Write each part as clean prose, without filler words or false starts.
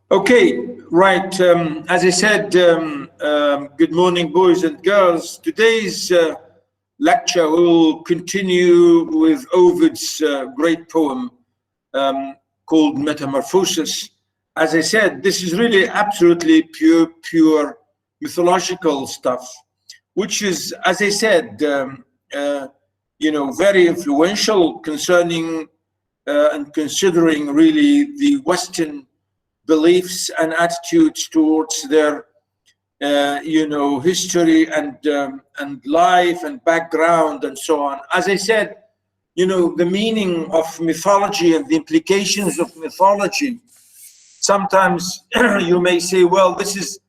Okay, right. As I said, good morning, boys and girls. Today's lecture will continue with Ovid's great poem called Metamorphoses. As I said, this is really absolutely pure mythological stuff, which is, as I said, very influential concerning and considering really the Western beliefs and attitudes towards their, history and life and background and so on. As I said, the meaning of mythology and the implications of mythology. Sometimes you may say, well, this is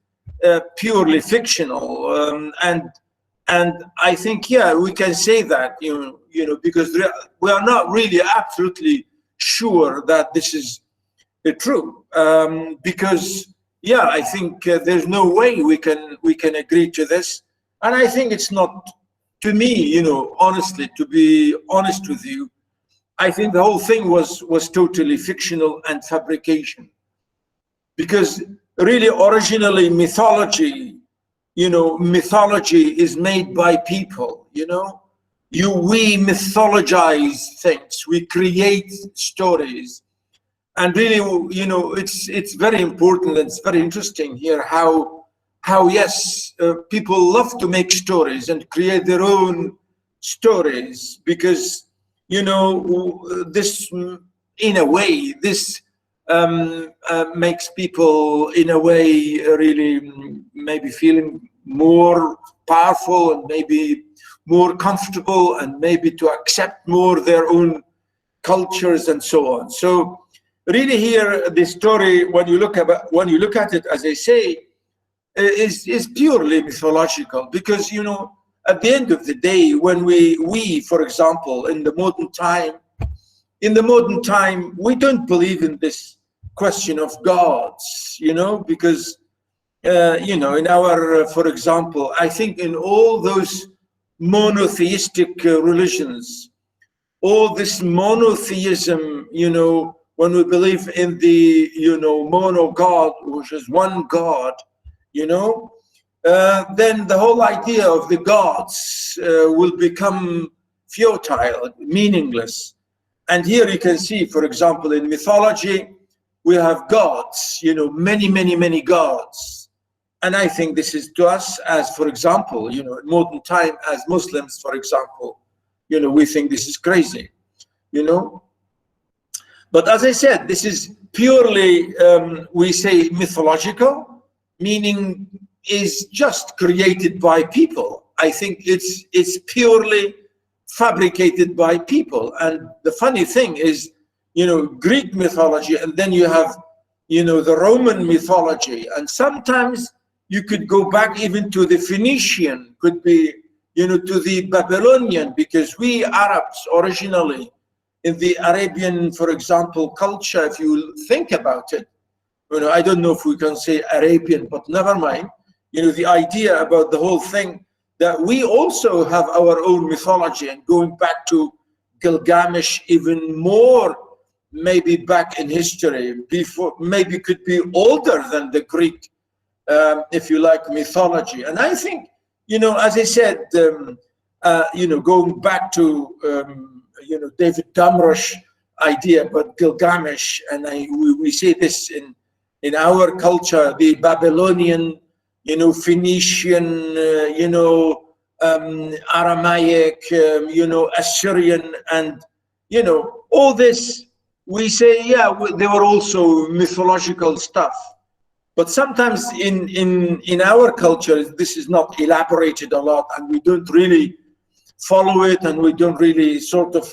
purely fictional, and I think, yeah, we can say that, because we are not really absolutely sure that this is true, because yeah, I think there's no way we can agree to this, and I think it's not, to me, honestly, to be honest with you, I think the whole thing was totally fictional and fabrication, because really originally mythology is made by people. We mythologize things, we create stories. And really, it's very important, and it's very interesting here how yes, people love to make stories and create their own stories, because this, in a way, this makes people, in a way, really maybe feeling more powerful and maybe more comfortable, and maybe to accept more their own cultures and so on. So really here, the story, when you look at it, as I say, is purely mythological, because at the end of the day, when we for example, in the modern time, we don't believe in this question of gods, because in our, for example, I think in all those monotheistic religions, all this monotheism, when we believe in the, mono God, which is one God, then the whole idea of the gods will become futile, meaningless. And here you can see, for example, in mythology, we have gods, many gods. And I think this is to us, as, for example, in modern time, as Muslims, for example, we think this is crazy, But as I said, this is purely, we say, mythological, meaning is just created by people. I think it's purely fabricated by people. And the funny thing is, Greek mythology, and then you have, the Roman mythology, and sometimes you could go back even to the Phoenician, could be, to the Babylonian, because we Arabs originally, in the Arabian, for example, culture, if you think about it, I don't know if we can say Arabian, but never mind. The idea about the whole thing, that we also have our own mythology, and going back to Gilgamesh, even more, maybe back in history, before, maybe could be older than the Greek, if you like, mythology. And I think, as I said, going back to, David Damrosch idea about Gilgamesh, and we say this in our culture, the Babylonian, Phoenician, Aramaic, Assyrian, and all this, we say, yeah, they were also mythological stuff. But sometimes in our culture, this is not elaborated a lot, and we don't really follow it, and we don't really sort of,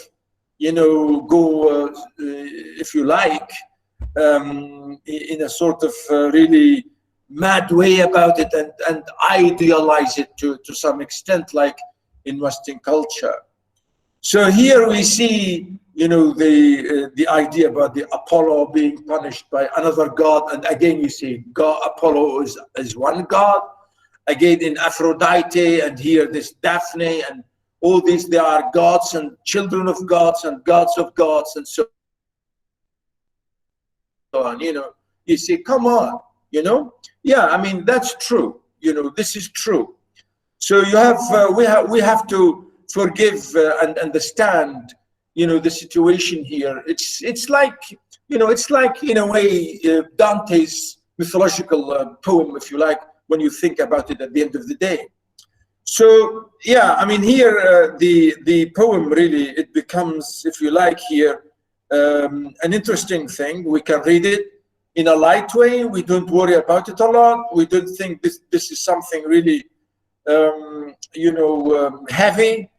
go, if you like, in a sort of really mad way about it, and idealize it to some extent, like in Western culture. So here we see, the idea about the Apollo being punished by another god, and again you see God, Apollo is one god, again in Aphrodite, and here this Daphne, and all these, they are gods and children of gods and gods of gods and so on, You say, come on, you know? Yeah, I mean, that's true. You know, this is true. So you have, we have to forgive and understand, you know, the situation here. It's like, you know, it's like in a way Dante's mythological poem, if you like, when you think about it at the end of the day. So yeah, I mean, here the poem really, it becomes, if you like, here an interesting thing. We can read it in a light way. We don't worry about it a lot. We don't think this is something really you know, heavy.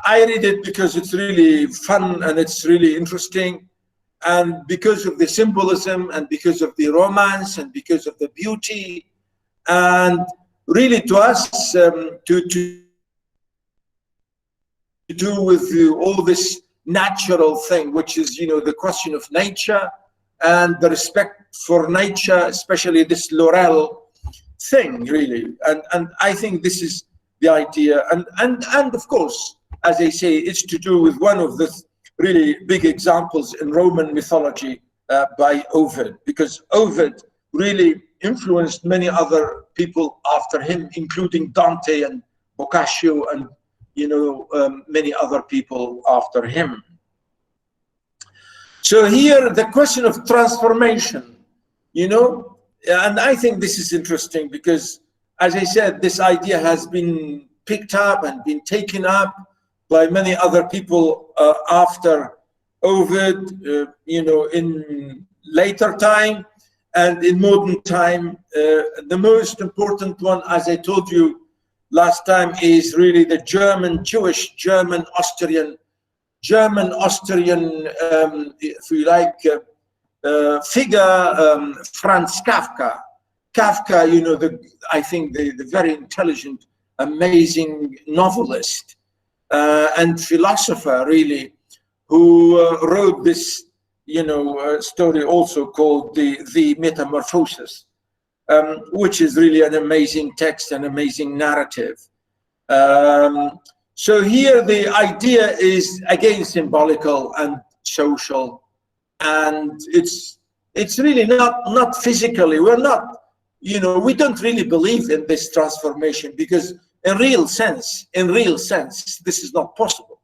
I read it because it's really fun and it's really interesting, and because of the symbolism and because of the romance and because of the beauty, and really to us to do with all this natural thing, which is, you know, the question of nature and the respect for nature, especially this laurel thing, really. And I think this is the idea. And of course, as I say, it's to do with one of the really big examples in Roman mythology by Ovid, because Ovid really influenced many other people after him, including Dante and Boccaccio and, you know, many other people after him. So here, the question of transformation, you know, and I think this is interesting because, as I said, this idea has been picked up and been taken up by many other people after Ovid, you know, in later time and in modern time. The most important one, as I told you last time, is really the German, Jewish, German-Austrian, if you like, figure, Franz Kafka. Kafka, you know, I think the very intelligent, amazing novelist and philosopher, really, who wrote this, you know, story also called the Metamorphoses, which is really an amazing text, an amazing narrative. So here the idea is again symbolical and social, and it's really not physically. We're not, you know, we don't really believe in this transformation because in real sense, this is not possible,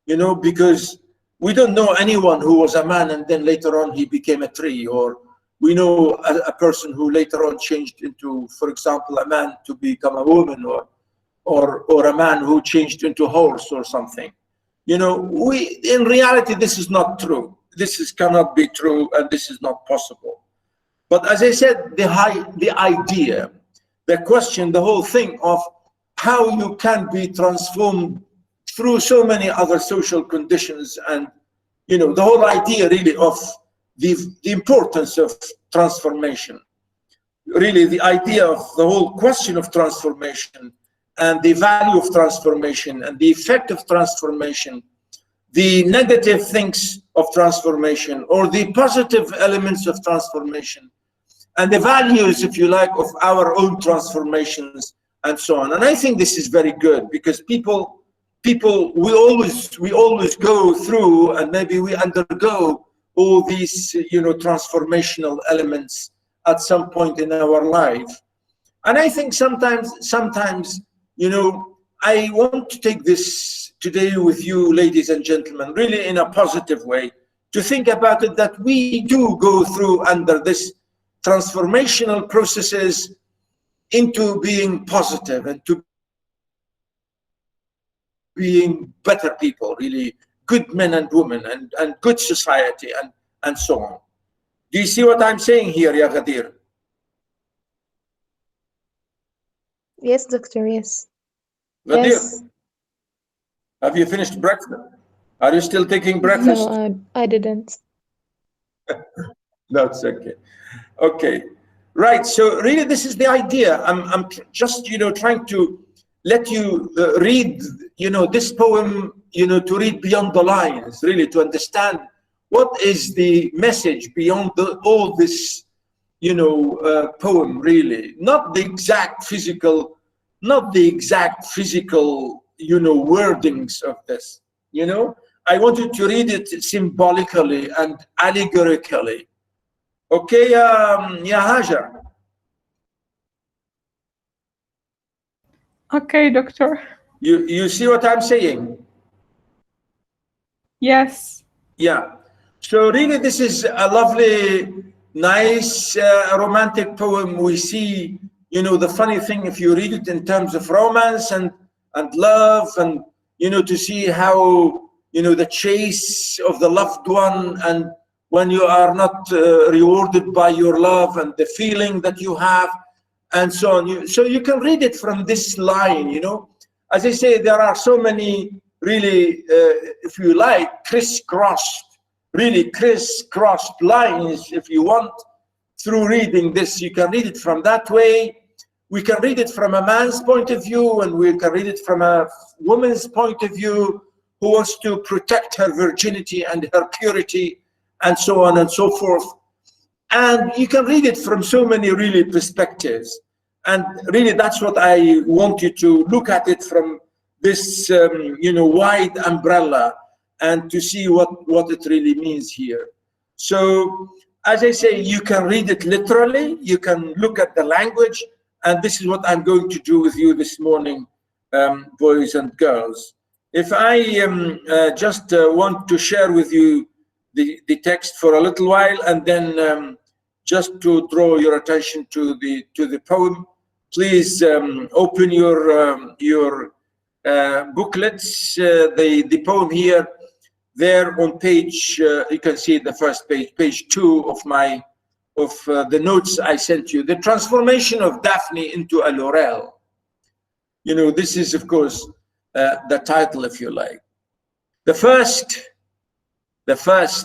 you know, because we don't know anyone who was a man and then later on he became a tree, or we know a person who later on changed into, for example, a man to become a woman, or a man who changed into a horse or something. You know, in reality, this is not true. This cannot be true, and this is not possible. But as I said, the idea, the question, the whole thing of how you can be transformed through so many other social conditions, and, you know, the whole idea really of the importance of transformation, really the idea of the whole question of transformation and the value of transformation and the effect of transformation, the negative things of transformation or the positive elements of transformation, and the values, if you like, of our own transformations and so on. And I think this is very good because people we always go through, and maybe we undergo all these, you know, transformational elements at some point in our life. And I think sometimes, you know, I want to take this today with you, ladies and gentlemen, really in a positive way, to think about it, that we do go through under this transformational processes into being positive and to being better people, really good men and women, and good society, and so on. Do you see what I'm saying here, Ya Ghadir? Yes, doctor, yes. Ghadir, Yes. have you finished breakfast? Are you still taking breakfast? No, I didn't. That's okay. Okay, right. So really, this is the idea. I'm just, you know, trying to let you read, you know, this poem, you know, to read beyond the lines, really, to understand what is the message beyond all this, you know, poem, really. Not the exact physical, you know, wordings of this, you know. I wanted to read it symbolically and allegorically, Okay, yeah, Hajar. Okay, doctor. You see what I'm saying? Yes. Yeah. So really, this is a lovely, nice, romantic poem. We see, you know, the funny thing, if you read it in terms of romance and love, and you know, to see how, you know, the chase of the loved one, and when you are not rewarded by your love, and the feeling that you have, and so on. So you can read it from this line, you know. As I say, there are so many really, if you like, really crisscrossed lines, if you want, through reading this. You can read it from that way. We can read it from a man's point of view, and we can read it from a woman's point of view, who wants to protect her virginity and her purity, and so on and so forth. And you can read it from so many really perspectives. And really, that's what I want you to look at it from, this you know, wide umbrella, and to see what it really means here. So as I say, you can read it literally, you can look at the language, and this is what I'm going to do with you this morning, boys and girls. If I just want to share with you the text for a little while, and then just to draw your attention to the poem, please open your booklets. The poem here, there on page, you can see the first page, page 2 of my the notes I sent you. The transformation of Daphne into a laurel. You know, this is of course the title, if you like. The first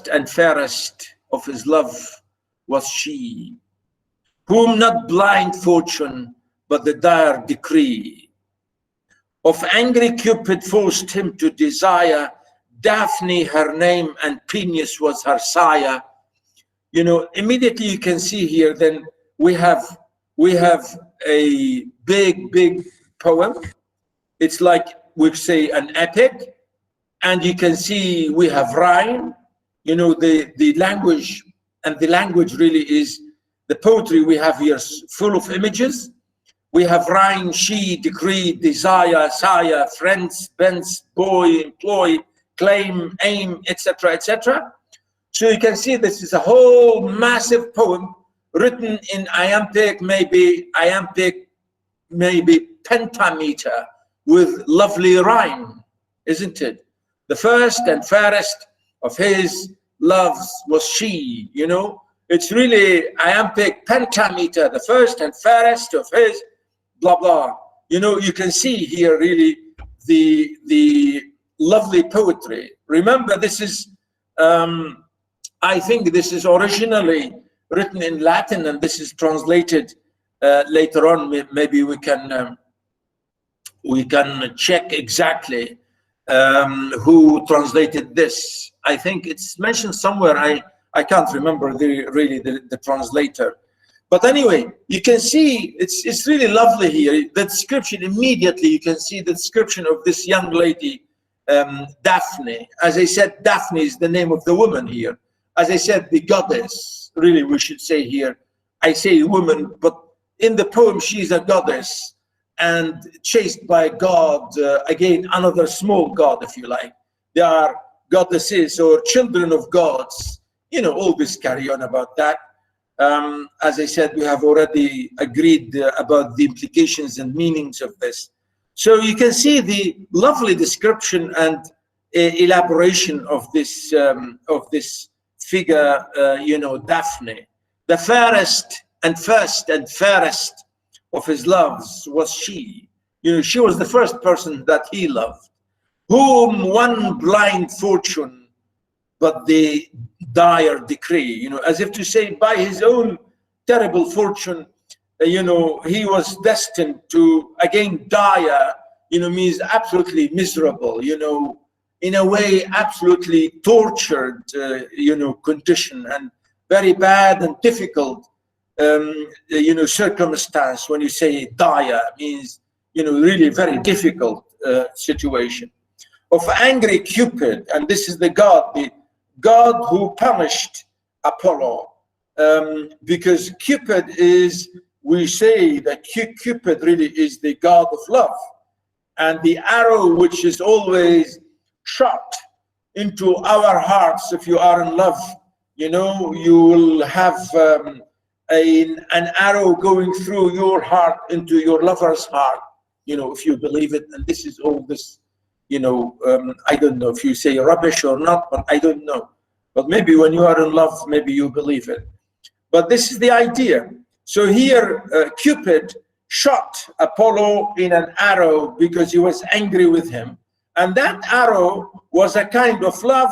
and fairest of his love was she, whom not blind fortune, but the dire decree of angry Cupid forced him to desire. Daphne her name, and Peneus was her sire. You know, immediately you can see here, then we have a big poem. It's like we say an epic, and you can see we have rhyme. You know, the language, and the language really is the poetry we have here, full of images. We have rhyme, she, decree, desire, sire, friends, bends, boy, employ, claim, aim, etc., etc. So you can see this is a whole massive poem written in iambic, maybe pentameter, with lovely rhyme, isn't it? The first and fairest of his loves was she, you know. It's really iambic pentameter, the first and fairest of his blah blah. You know, you can see here really the lovely poetry. Remember, this is I think this is originally written in Latin, and this is translated later on. Maybe we can check exactly who translated this. I think it's mentioned somewhere. I can't remember the translator. But anyway, you can see it's really lovely here. The description, immediately you can see the description of this young lady, Daphne. As I said, Daphne is the name of the woman here. As I said, the goddess, really we should say here. I say woman, but in the poem she's a goddess, and chased by God, again, another small god, if you like. They are goddesses or children of gods. You know, all this carry on about that. As I said, we have already agreed about the implications and meanings of this. So you can see the lovely description and elaboration of this figure, you know, Daphne. The fairest and first and fairest of his loves was she. You know, she was the first person that he loved, whom one blind fortune, but the dire decree, you know, as if to say, by his own terrible fortune, you know, he was destined to, again, dire, you know, means absolutely miserable, you know, in a way, absolutely tortured, you know, condition, and very bad and difficult, you know, circumstance. When you say dire, means, you know, really very difficult situation. Of angry Cupid, and this is the god who punished Apollo, because Cupid is, we say that Cupid really is the god of love, and the arrow which is always shot into our hearts. If you are in love, you know, you will have an arrow going through your heart into your lover's heart, you know, if you believe it. And this is all this, you know, I don't know if you say rubbish or not, but I don't know. But maybe when you are in love, maybe you believe it. But this is the idea. So here, Cupid shot Apollo in an arrow because he was angry with him. And that arrow was a kind of love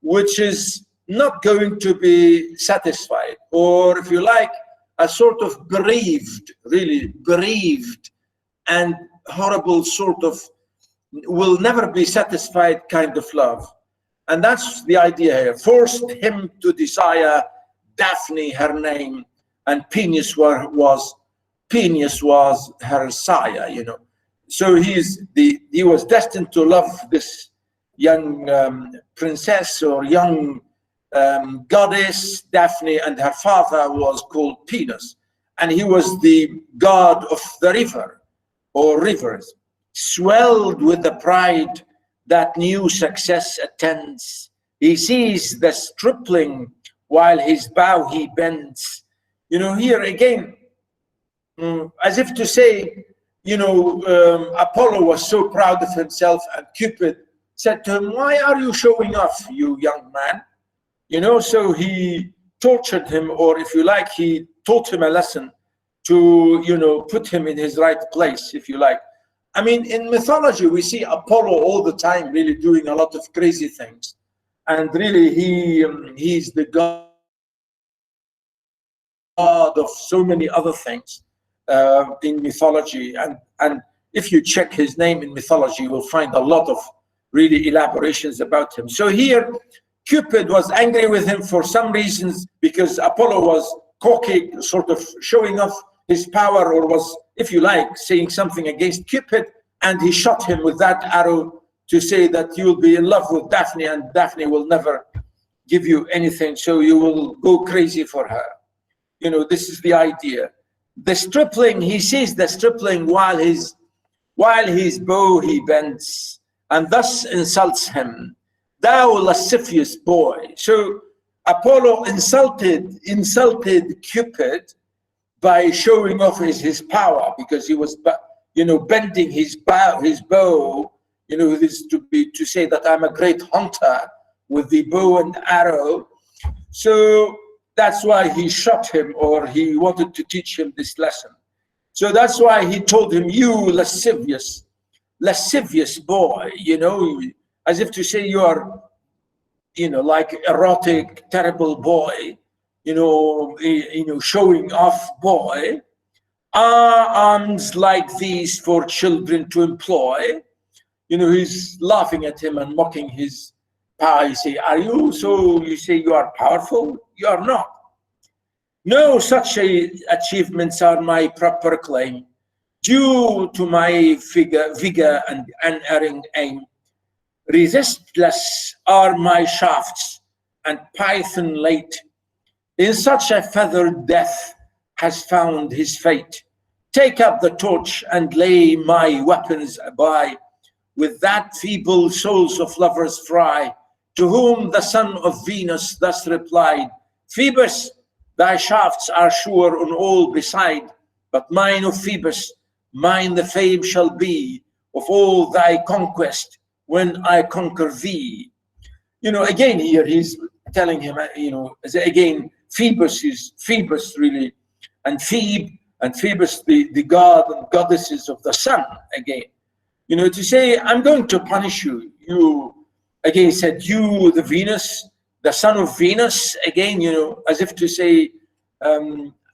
which is not going to be satisfied, or if you like, a sort of bereaved, really bereaved and horrible sort of, will never be satisfied kind of love. And that's the idea here. Forced him to desire Daphne, her name, and Penis was her sire, you know. So he was destined to love this young princess or young goddess Daphne, and her father was called Penis, and he was the god of the river or rivers. Swelled with the pride that new success attends, he sees the stripling while his bow he bends. You know, here again, as if to say, you know, Apollo was so proud of himself, and Cupid said to him, "Why are you showing off, you young man?" You know, so he tortured him, or if you like, he taught him a lesson to, you know, put him in his right place, if you like. I mean, in mythology, we see Apollo all the time really doing a lot of crazy things. And really, he's the god of so many other things in mythology. And if you check his name in mythology, you will find a lot of really elaborations about him. So here, Cupid was angry with him for some reasons, because Apollo was cocky, sort of showing off his power, or was, if you like, saying something against Cupid, and he shot him with that arrow to say that you'll be in love with Daphne, and Daphne will never give you anything, so you will go crazy for her. You know, this is the idea. The stripling, he sees the stripling while his bow he bends, and thus insults him. Thou lascivious boy. So Apollo insulted Cupid by showing off his power, because he was, you know, bending his bow, you know, this to say that I'm a great hunter with the bow and arrow. So that's why he shot him, or he wanted to teach him this lesson. So that's why he told him, "You lascivious boy," you know, as if to say you are, you know, like erotic, terrible boy, you know, showing off boy. Are arms like these for children to employ? You know, he's laughing at him and mocking his power. You say, "Are you? So you say you are powerful? You are not. No such achievements are my proper claim, due to my vigor and unerring aim. Resistless are my shafts, and Python late in such a feathered death has found his fate. Take up the torch and lay my weapons by, with that feeble souls of lovers fry." To whom the son of Venus thus replied, "Phoebus, thy shafts are sure on all beside, but mine, O Phoebus, mine the fame shall be of all thy conquest when I conquer thee." You know, again here he's telling him, you know, again, Phoebus is Phoebus really, and Phoebus, the god and goddesses of the sun, again. You know, to say, "I'm going to punish you." You, again, he said, "You, the Venus, the son of Venus," again, you know, as if to say,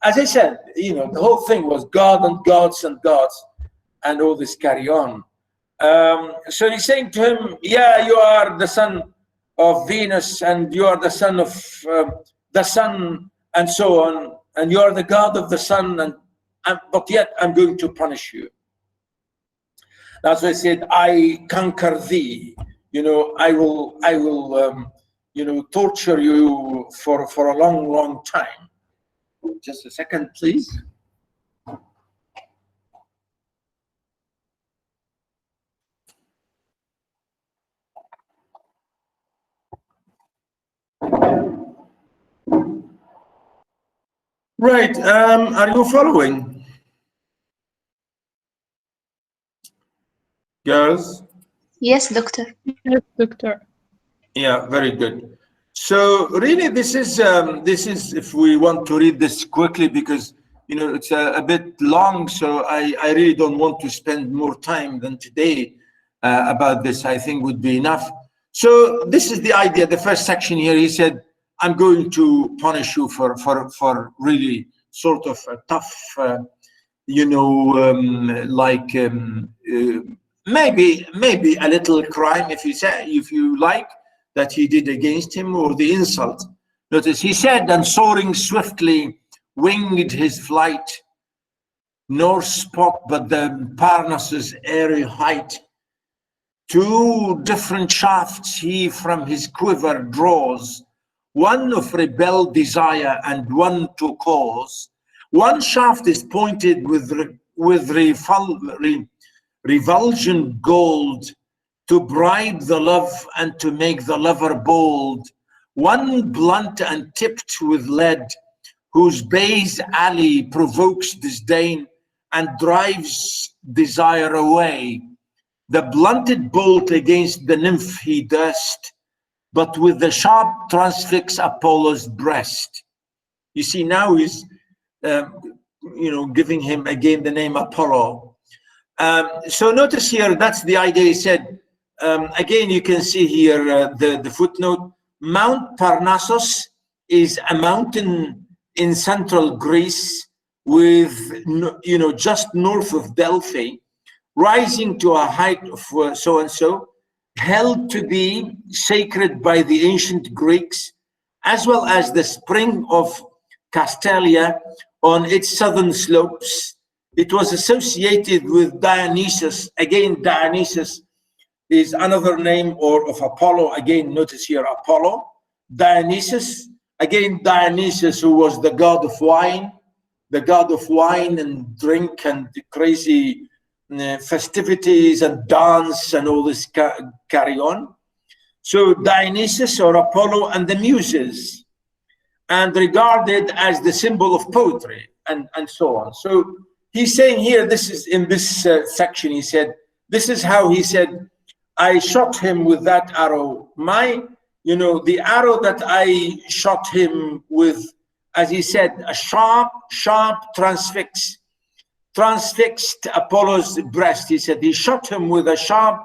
as I said, you know, the whole thing was God and gods and all this carry on. So he's saying to him, "Yeah, you are the son of Venus, and you are the son of the sun, and so on, and you are the god of the sun, but yet I'm going to punish you." That's why I said, "I conquer thee." You know, I will, you know, torture you for a long, long time. Just a second, please. Right, are you following? Girls? Yes, doctor. Yes, doctor. Yeah, very good. So really, this is if we want to read this quickly, because it's a bit long, so I really don't want to spend more time than today about this. I think would be enough. So this is the idea. The first section here, he said, I'm going to punish you for really sort of a tough, maybe a little crime, if you like, that he did against him, or the insult. Notice he said, and soaring swiftly winged his flight, nor spot but the Parnassus' airy height. Two different shafts he from his quiver draws, one of rebel desire and one to cause. One shaft is pointed with revulsion gold, to bribe the love and to make the lover bold. One blunt and tipped with lead, whose base alley provokes disdain and drives desire away. The blunted bolt against the nymph he durst, but with the sharp transfix Apollo's breast. You see, now he's giving him again the name Apollo. So notice here, that's the idea. He said, again, you can see here the footnote. Mount Parnassus is a mountain in central Greece, with just north of Delphi, rising to a height of so and so, held to be sacred by the ancient Greeks, as well as the spring of Castalia on its southern slopes. It was associated with Dionysus. Again, Dionysus is another name of Apollo. Again, notice here Apollo, Dionysus. Again, Dionysus, who was the god of wine and drink and crazy festivities and dance and all this carry on. So Dionysus, or Apollo, and the Muses, and regarded as the symbol of poetry and so on. So he's saying here, this is in this section, he said, this is how he said, I shot him with that arrow. The arrow that I shot him with, as he said, a sharp transfixed Apollo's breast. He said he shot him with a sharp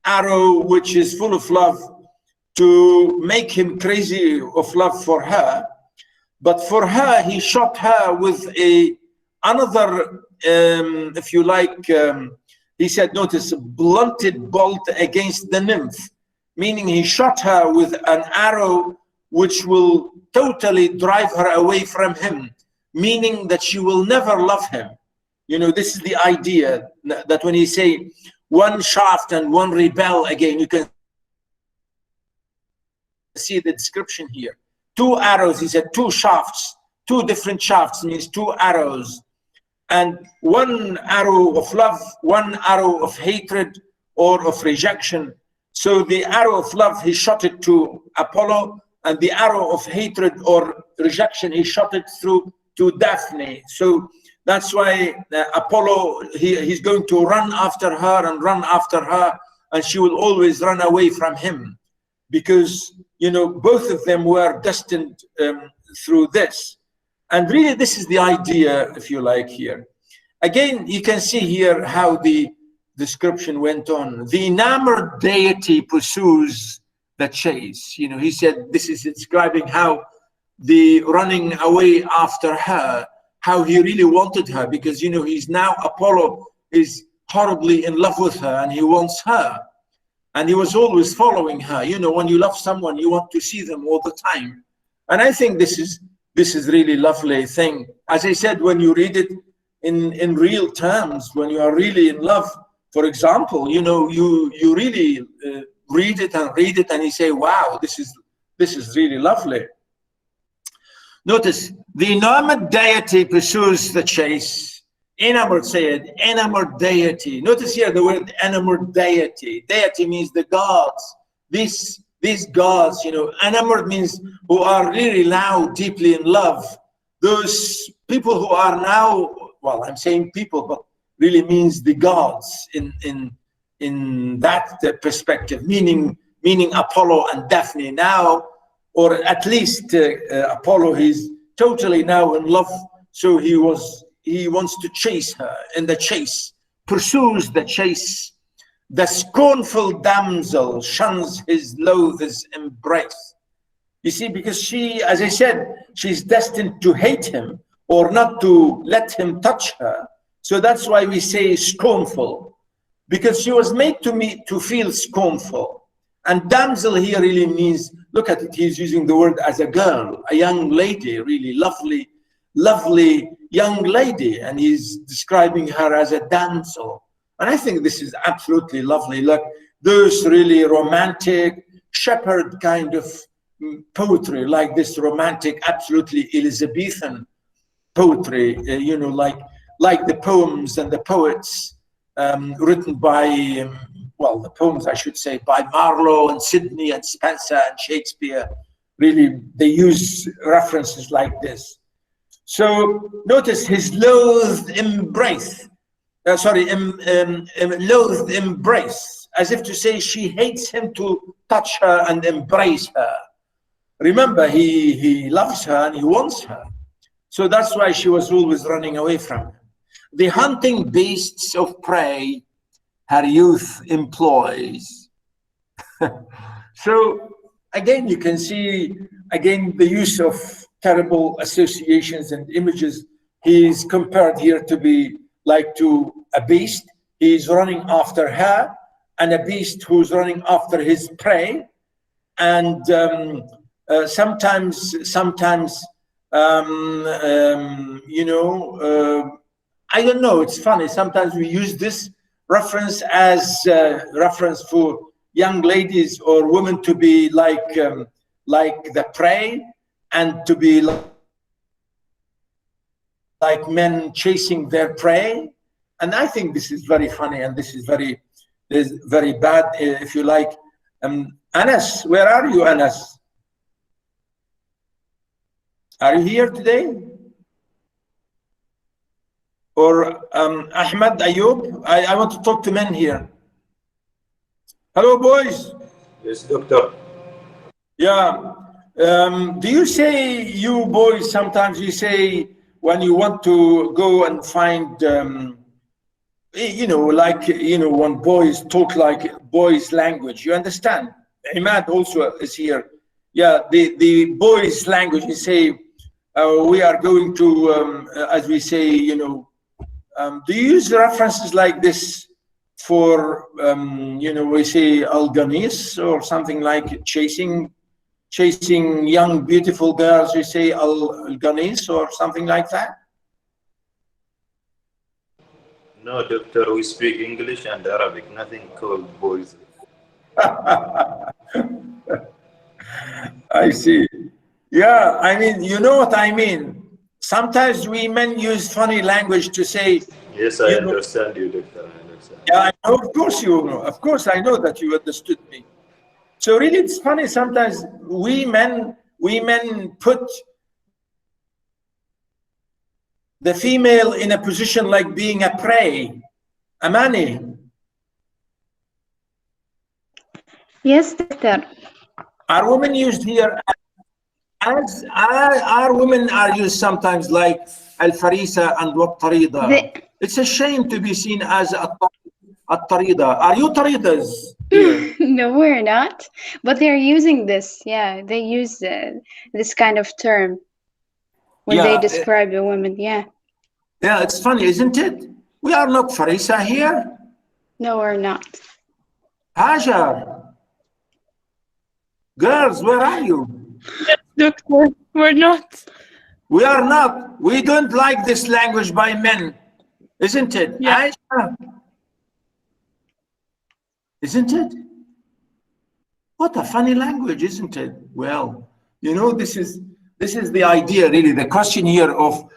arrow, which is full of love, to make him crazy of love for her. But for her, he shot her with another, if you like, he said, notice, a blunted bolt against the nymph, meaning he shot her with an arrow which will totally drive her away from him, meaning that she will never love him. This is the idea, that when you say one shaft and one rebel, again, you can see the description here. Two arrows, he said, two shafts, two different shafts, means two arrows. And one arrow of love, one arrow of hatred or of rejection. So the arrow of love, he shot it to Apollo, and the arrow of hatred or rejection, he shot it through to Daphne. So that's why Apollo, he's going to run after her, and she will always run away from him, because both of them were destined through this. And really, this is the idea, if you like, here. Again, you can see here how the description went on. The enamored deity pursues the chase. He said this is describing how the running away after her, how he really wanted her, because, he's now, Apollo is horribly in love with her and he wants her. And he was always following her. When you love someone, you want to see them all the time. And I think this is really lovely thing. As I said, when you read it in real terms, when you are really in love, for example, you really read it and you say, wow, this is really lovely. Notice, the enamored deity pursues the chase. Enamored, say it, enamored deity. Notice here the word enamored deity. Deity means the gods. These gods, you know, enamored means who are really now deeply in love. Those people who are now, well, I'm saying people, but really means the gods in that perspective, meaning Apollo and Daphne now, or at least Apollo, he's totally now in love. So he wants to chase her in the chase, pursues the chase. The scornful damsel shuns his loath's embrace. You see, because she, as I said, she's destined to hate him or not to let him touch her. So that's why we say scornful, because she was made to feel scornful. And damsel here really means, look at it, he's using the word as a girl, a young lady, really lovely, lovely young lady. And he's describing her as a damsel. And I think this is absolutely lovely. Look, those really romantic shepherd kind of poetry, like this romantic, absolutely Elizabethan poetry, you know, like the poems and the poets written by, well, the poems, I should say, by Marlowe and Sidney and Spenser and Shakespeare. Really, they use references like this. So notice his loathed embrace. Loathed embrace, as if to say she hates him to touch her and embrace her. Remember, he loves her and he wants her. So that's why she was always running away from him. The hunting beasts of prey her youth employs. So again, you can see, again, the use of terrible associations and images. He's compared here to be like to a beast. He's running after her, and a beast who's running after his prey. And sometimes, you know, I don't know, it's funny. Sometimes we use this reference as reference for young ladies or women to be like the prey, and to be like men chasing their prey. And I think this is very funny, and this is very bad, if you like. Anas, where are you, Anas? Are you here today? Or Ahmed, Ayub? I want to talk to men here. Hello, boys. Yes, doctor. Yeah. Do you say, you boys, sometimes you say when you want to go and find, you know, like, you know, when boys talk like boys' language, you understand? Imad also is here. Yeah, the boys' language, you say, we are going to, as we say, you know, do you use references like this for, you know, we say al-ganis or something like chasing young, beautiful girls, we say al-ganis or something like that? No, doctor, we speak English and Arabic, nothing called boys. I see. Yeah, I mean, you know what I mean. Sometimes we men use funny language to say. Yes, I understand you, doctor. I understand. Yeah, I know, of course you know. Of course, I know that you understood me. So really, it's funny. Sometimes we men put the female in a position like being a prey, a mani. Yes, doctor. Are women used here as are women are used sometimes like al-farisa and wat-tarida? It's a shame to be seen as a tarida. Are you taridas here? No, we're not. But they're using this. Yeah, they use this kind of term when they describe a woman. Yeah. Yeah, it's funny, isn't it? We are not farisa here. No, we're not. Hajar. Girls, where are you? Yes, doctor, we're not. We are not. We don't like this language by men, isn't it? Yeah. Aisha? Isn't it? What a funny language, isn't it? Well, you know, this is This is the idea, really. The question here of,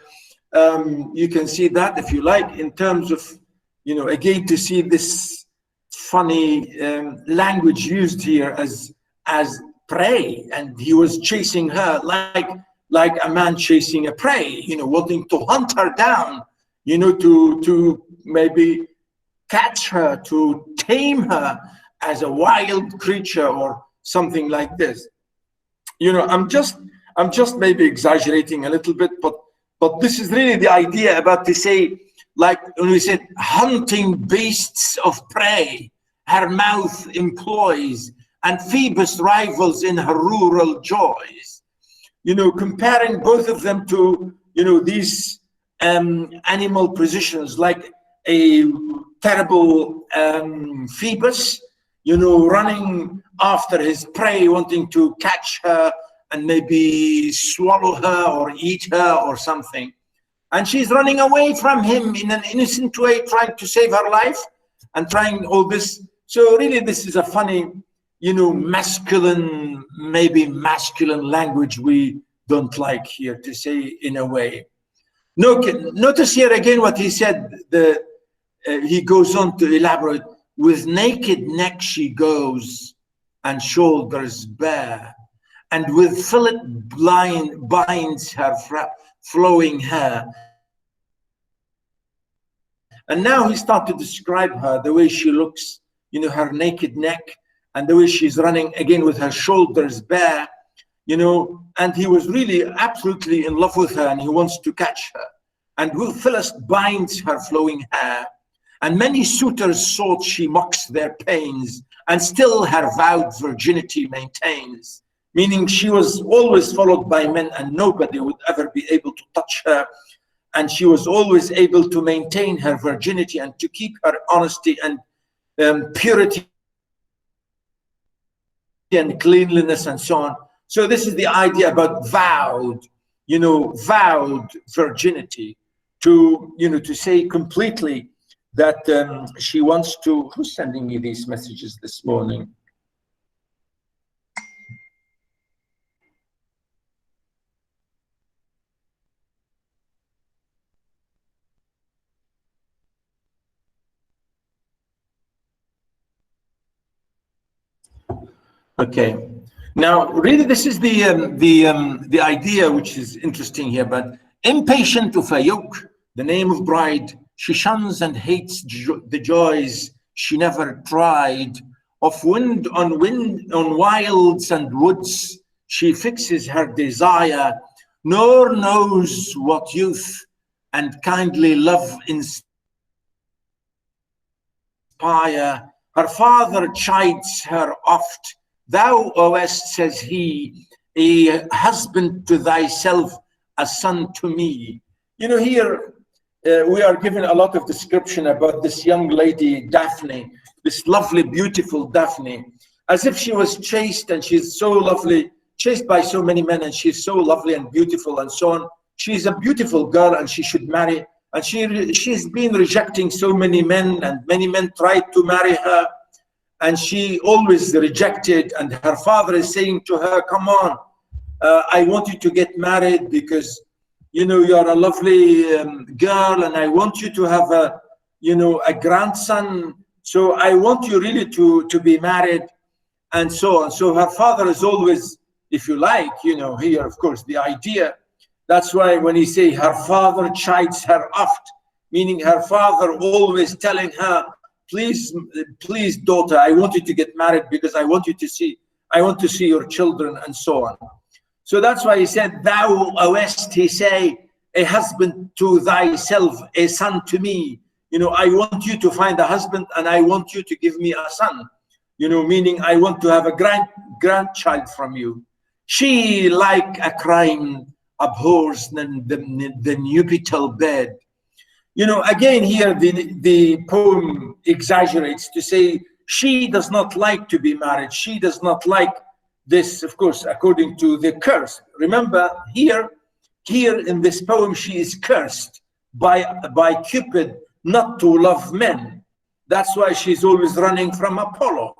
you can see that if you like, in terms of, you know, again, to see this funny language used here as prey, and he was chasing her like a man chasing a prey, you know, wanting to hunt her down, you know, to maybe catch her, to tame her as a wild creature or something like this. You know, I'm just maybe exaggerating a little bit, but this is really the idea about to say, like when we said hunting beasts of prey, her mouth employs, and Phoebus rivals in her rural joys. You know, comparing both of them to, you know, these animal positions, like a terrible Phoebus, you know, running after his prey, wanting to catch her and maybe swallow her or eat her or something. And she's running away from him in an innocent way, trying to save her life and trying all this. So really, this is a funny, you know, masculine, maybe masculine language we don't like here to say in a way. Notice here again what he said. He goes on to elaborate. With naked neck she goes, and shoulders bare, and with fillet binds her flowing hair. And now he started to describe her, the way she looks, you know, her naked neck, and the way she's running again with her shoulders bare, you know, and he was really absolutely in love with her, and he wants to catch her. And with fillet binds her flowing hair. And many suitors sought, she mocks their pains, and still her vowed virginity maintains. Meaning she was always followed by men, and nobody would ever be able to touch her. And she was always able to maintain her virginity and to keep her honesty and purity and cleanliness and so on. So this is the idea about vowed, you know, vowed virginity, to, you know, to say completely that she wants to. Who's sending me these messages this morning? Okay. Now, really, this is the idea which is interesting here. But impatient of a yoke, the name of bride, she shuns and hates the joys she never tried. Of wind on wilds and woods, she fixes her desire, nor knows what youth and kindly love inspire. Her father chides her oft. Thou owest, says he, a husband to thyself, a son to me. You know, here we are given a lot of description about this young lady, Daphne, this lovely, beautiful Daphne, as if she was chased, and she's so lovely, chased by so many men, and she's so lovely and beautiful and so on. She's a beautiful girl, and she should marry. And she's been rejecting so many men, and many men tried to marry her, and she always rejected. And her father is saying to her, come on, I want you to get married because, you know, you're a lovely girl, and I want you to have a, you know, a grandson. So I want you really to be married, and so on. So her father is always, if you like, you know, here, of course, the idea. That's why when he say her father chides her oft, meaning her father always telling her, please, please, daughter, I want you to get married because I want to see your children and so on. So that's why he said, thou owest, he say, a husband to thyself, a son to me. You know, I want you to find a husband, and I want you to give me a son. You know, meaning I want to have a grandchild from you. She, like a crime, abhors the nuptial bed. You know, again here the poem exaggerates to say she does not like to be married. She does not like this, of course, according to the curse. Remember, here in this poem, she is cursed by Cupid not to love men. That's why she's always running from Apollo.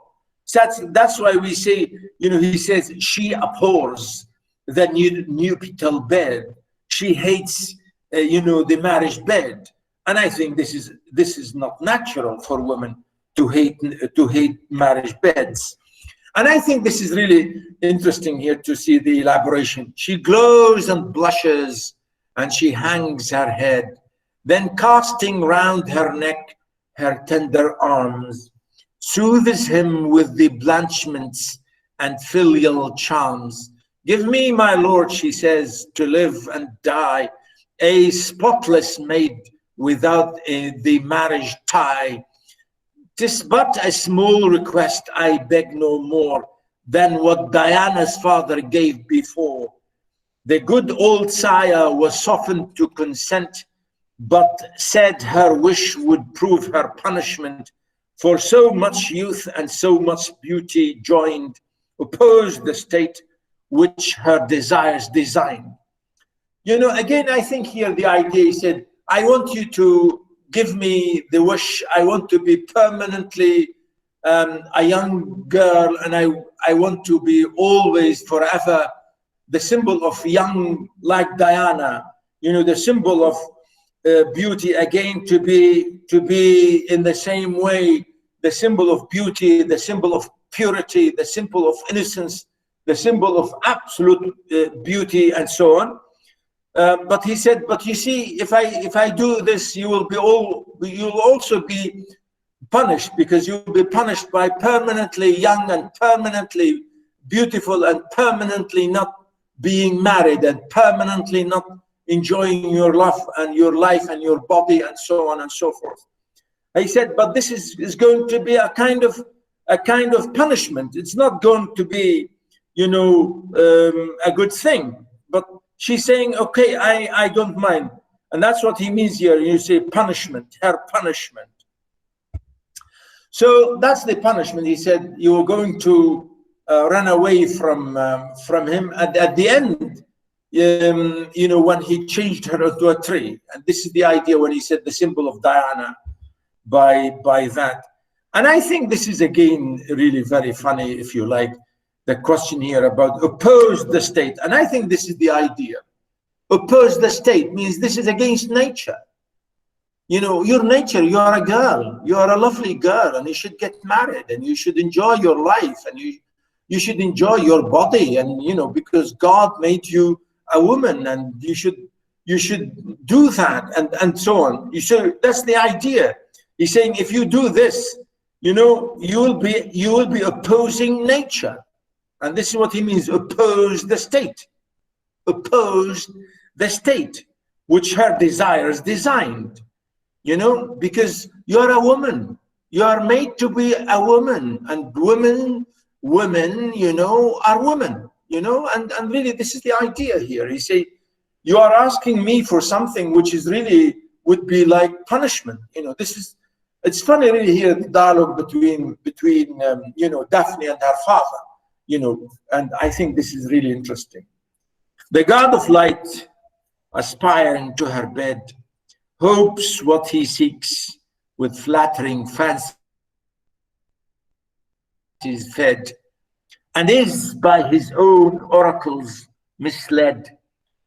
That's why we say, you know, he says she abhors the nuptial bed. She hates, the marriage bed. And I think this is not natural for women to hate marriage beds. And I think this is really interesting here to see the elaboration. She glows and blushes, and she hangs her head, then casting round her neck her tender arms, soothes him with the blanchments and filial charms. Give me, my lord, she says, to live and die, a spotless maid without the marriage tie. 'Tis but a small request, I beg no more than what Diana's father gave before. The good old sire was softened to consent, but said her wish would prove her punishment, for so much youth and so much beauty joined opposed the state which her desires designed. Again, I think here the idea is said, I want you to give me the wish. I want to be permanently a young girl, and I want to be always forever the symbol of young, like Diana, the symbol of beauty, again, to be in the same way, the symbol of beauty, the symbol of purity, the symbol of innocence, the symbol of absolute beauty, and so on. But he said, but you see, if I do this, you'll also be punished, because you'll be punished by permanently young and permanently beautiful and permanently not being married and permanently not enjoying your love and your life and your body and so on and so forth. He said, but this is going to be a kind of punishment. It's not going to be, a good thing. But she's saying, okay, I don't mind. And that's what he means here. You say punishment, her punishment. So that's the punishment. He said, you were going to run away from him. And at the end, when he changed her into a tree. And this is the idea when he said the symbol of Diana by that. And I think this is, again, really very funny, if you like, the question here about oppose the state. And I think this is the idea. Oppose the state means this is against nature. Your nature, you are a girl, you are a lovely girl, and you should get married, and you should enjoy your life, and you should enjoy your body, and because God made you a woman, and you should do that, and so on. So that's the idea. He's saying if you do this, you will be opposing nature. And this is what he means, oppose the state. Oppose the state, which her desires designed. Because you're a woman. You are made to be a woman. And women, are women. And really this is the idea here. He say, you are asking me for something which is really would be like punishment. It's funny really here, the dialogue between Daphne and her father. And I think this is really interesting. The god of light, aspiring to her bed, hopes what he seeks, with flattering fancies fed, and is by his own oracles misled.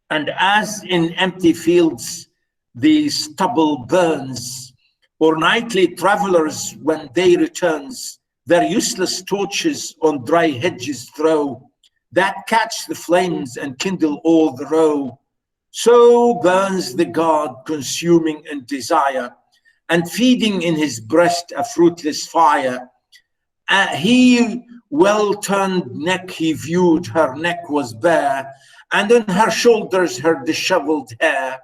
And as in empty fields the stubble burns, or nightly travelers when day returns, their useless torches on dry hedges throw, that catch the flames and kindle all the row. So burns the god, consuming in desire, and feeding in his breast a fruitless fire. He well-turned neck he viewed, her neck was bare, and on her shoulders her disheveled hair.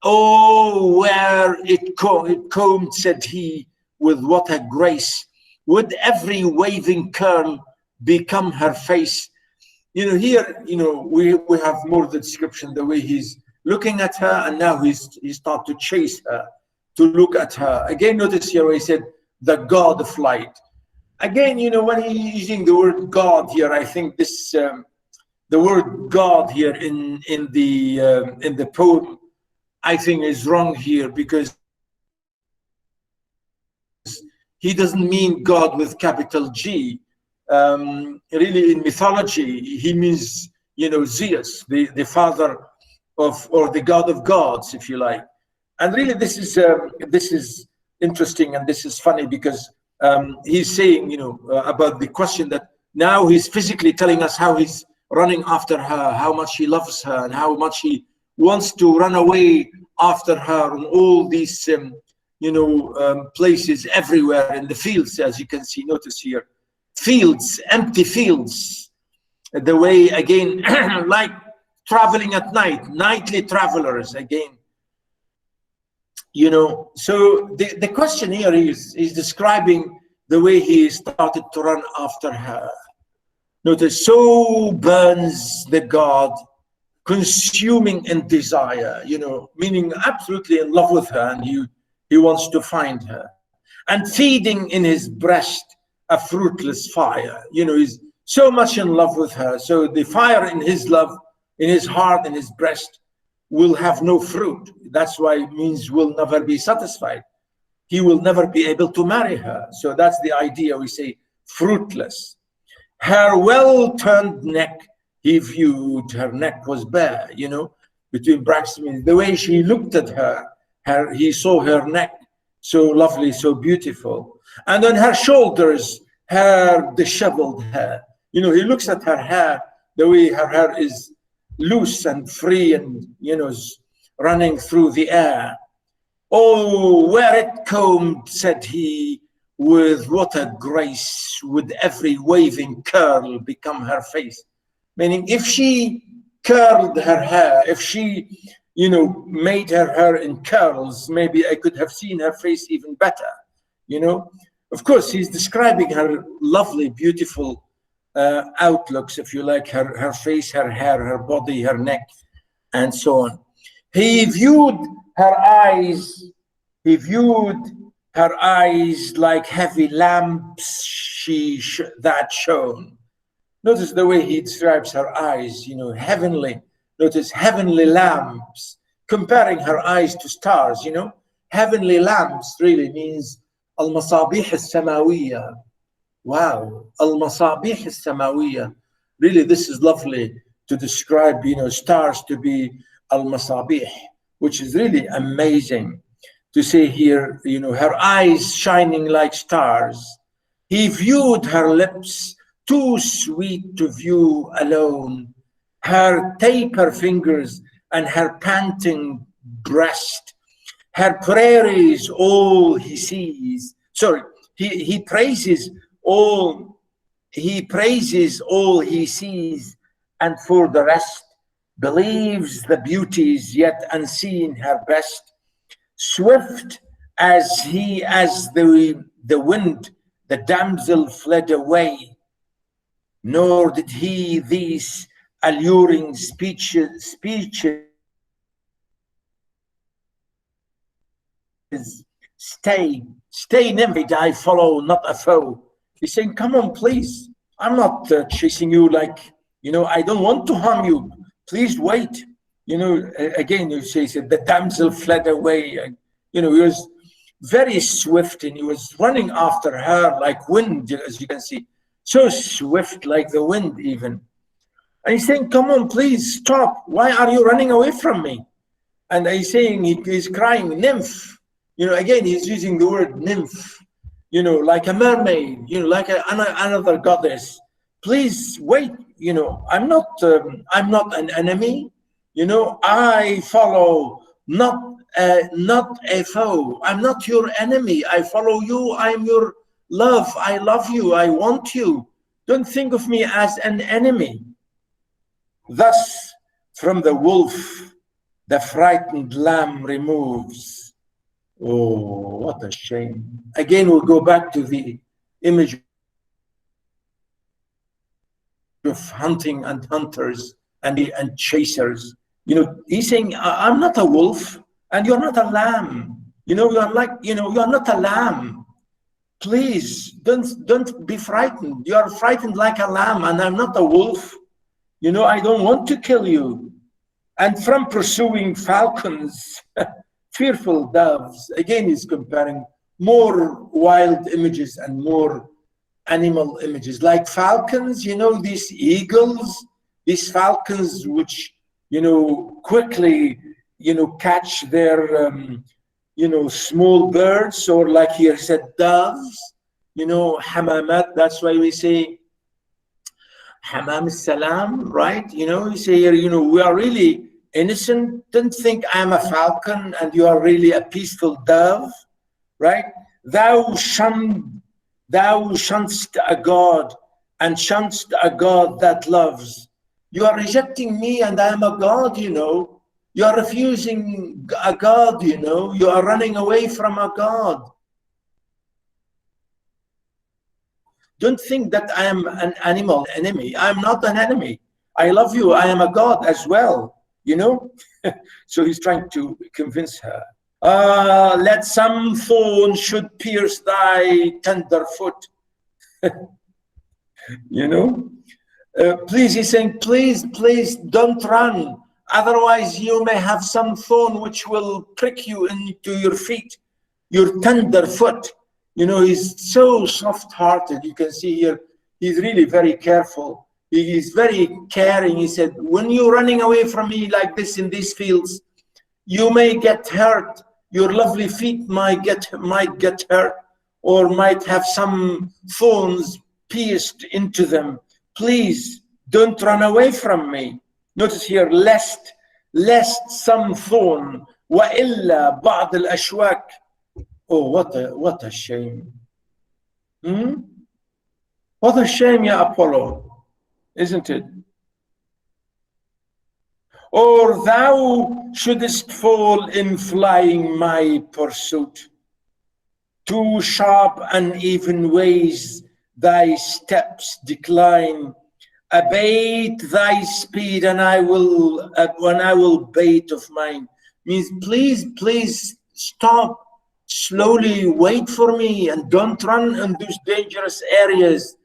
Oh, where it combed, said he, with what a grace, would every waving curl become her face. Here, we have more the description, the way he's looking at her, and now he starts to chase her, to look at her. Again, notice here where he said, the god of light. Again, when he's using the word God here, I think this, the word God here in the poem, I think is wrong here, because he doesn't mean God with capital G. Really, in mythology, he means, you know, Zeus, the father of, or the god of gods, if you like. And really, this is interesting, and this is funny, because he's saying, you know, about the question that now he's physically telling us how he's running after her, how much he loves her, and how much he wants to run away after her in all these, you know, places everywhere in the fields, as you can see, notice here, fields, empty fields, the way, again, like traveling at night, nightly travelers, again. You know, so the question here is describing the way he started to run after her. Notice, so burns the god, consuming in desire, you know, meaning absolutely in love with her, and he wants to find her. And feeding in his breast a fruitless fire, you know, he's so much in love with her. So the fire in his love, in his heart, in his breast, will have no fruit. That's why it means will never be satisfied. He will never be able to marry her. So that's the idea, we say, fruitless. Her well-turned neck, he viewed, her neck was bare, you know, between brackets, the way she looked at her, he saw her neck, so lovely, so beautiful. And on her shoulders, her disheveled hair. You know, he looks at her hair, the way her hair is loose and free and, you know, running through the air. Oh, were it combed, said he, with what a grace would every waving curl become her face. Meaning, if she curled her hair, if she, you know, made her hair in curls, maybe I could have seen her face even better, you know. Of course, he's describing her lovely, beautiful outlooks, if you like, her face, her hair, her body, her neck, and so on. He viewed her eyes, like heavy lamps that shone. Notice the way he describes her eyes, you know, heavenly. Notice heavenly lamps, comparing her eyes to stars, you know. Heavenly lamps really means al-masabih al-samawiyya. Wow, al-masabih al-samawiyya. Really, this is lovely to describe, you know, stars to be al-masabih, which is really amazing to say here, you know, her eyes shining like stars. He viewed her lips, too sweet to view alone, her taper fingers and her panting breast, her prairies, all he sees. Sorry, he praises all he sees, and for the rest believes the beauties yet unseen her best. Swift as the wind, the damsel fled away, nor did he these alluring speeches stay nymph, I follow not a foe. He's saying, come on, please, I'm not chasing you, like, you know, I don't want to harm you, please wait. You know, again, you say the damsel fled away. You know, he was very swift, and he was running after her like wind, as you can see, so swift, like the wind even. And he's saying, come on, please stop. Why are you running away from me? And he's saying, he's crying, nymph. You know, again, he's using the word nymph, you know, like a mermaid, you know, like another goddess. Please wait, you know, I'm not an enemy. You know, I follow not a foe. I'm not your enemy. I follow you. I'm your love. I love you. I want you. Don't think of me as an enemy. Thus, from the wolf, the frightened lamb removes. Oh, what a shame. Again, we'll go back to the image of hunting and hunters and chasers. You know, he's saying, I'm not a wolf and you're not a lamb. You know, you're like, you know, you're not a lamb. Please don't be frightened. You're frightened like a lamb, and I'm not a wolf. You know, I don't want to kill you. And from pursuing falcons, fearful doves, again, he's comparing more wild images and more animal images, like falcons, you know, these eagles, these falcons which, you know, quickly, you know, catch their, you know, small birds, or like here said, doves, you know, hamamat. That's why we say hamam salam, right? You know, you say here, you know, we are really innocent. Don't think I'm a falcon and you are really a peaceful dove, right? Thou shunnst a God and shunnst a God that loves. You are rejecting me and I am a God, you know. You are refusing a God, you know. You are running away from a God. Don't think that I am an animal enemy. I'm not an enemy. I love you. I am a God as well, you know. So he's trying to convince her. Let some thorn should pierce thy tender foot. You know. Please, he's saying, please, please don't run. Otherwise, you may have some thorn which will prick you into your feet, your tender foot. You know, he's so soft-hearted. You can see here, he's really very careful. He is very caring. He said, when you're running away from me like this in these fields, you may get hurt. Your lovely feet might get hurt, or might have some thorns pierced into them. Please don't run away from me. Notice here, lest some thorn, وإلا بعض الأشواك. Oh, what a shame. What a shame, ya Apollo, isn't it? Or thou shouldest fall in flying my pursuit. Too sharp uneven ways thy steps decline. Abate thy speed, and I will bait of mine. Means please stop. Slowly wait for me and don't run in those dangerous areas.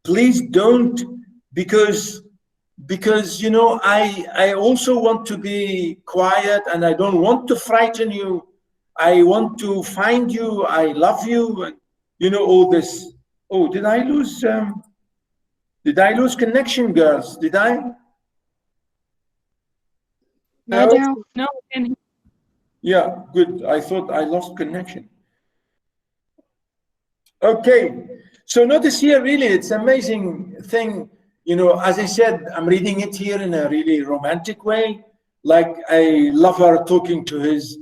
Please don't, because you know, I also want to be quiet and I don't want to frighten you. I want to find you. I love you. And, you know, all this. Oh, did I lose connection, girls? Did I? No. No, can Yeah, good. I thought I lost connection. Okay, so notice here, really, it's an amazing thing. You know, as I said, I'm reading it here in a really romantic way, like a lover talking to his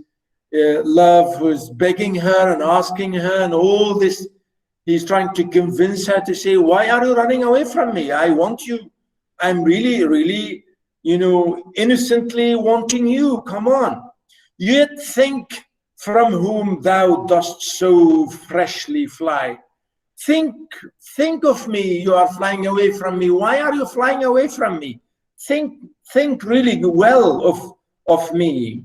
love, who's begging her and asking her and all this. He's trying to convince her to say, why are you running away from me? I want you. I'm really, really, you know, innocently wanting you. Come on. Yet think from whom thou dost so freshly fly. Think of me. You are flying away from me. Why are you flying away from me? Think really well of me.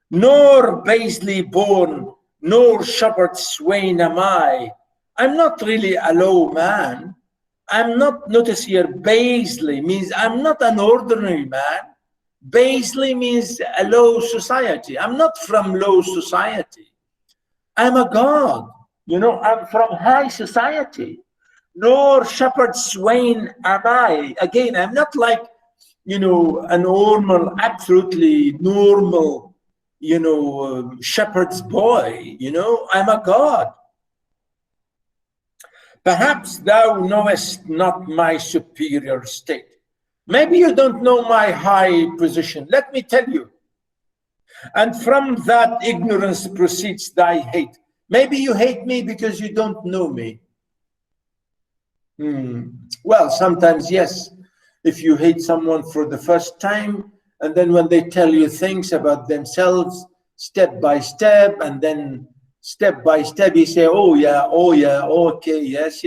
Nor basely born, nor shepherd swain am I. I'm not really a low man. I'm not, notice here, basely means I'm not an ordinary man. Basely means a low society. I'm not from low society. I'm a God. You know, I'm from high society. Nor shepherd swain am I. Again, I'm not like, you know, a normal, absolutely normal, you know, shepherd's boy. You know, I'm a God. Perhaps thou knowest not my superior state. Maybe you don't know my high position. Let me tell you. And from that ignorance proceeds thy hate. Maybe you hate me because you don't know me. Well, sometimes, yes. If you hate someone for the first time, and then when they tell you things about themselves, step by step, and then step by step, you say, oh yeah, okay, yes.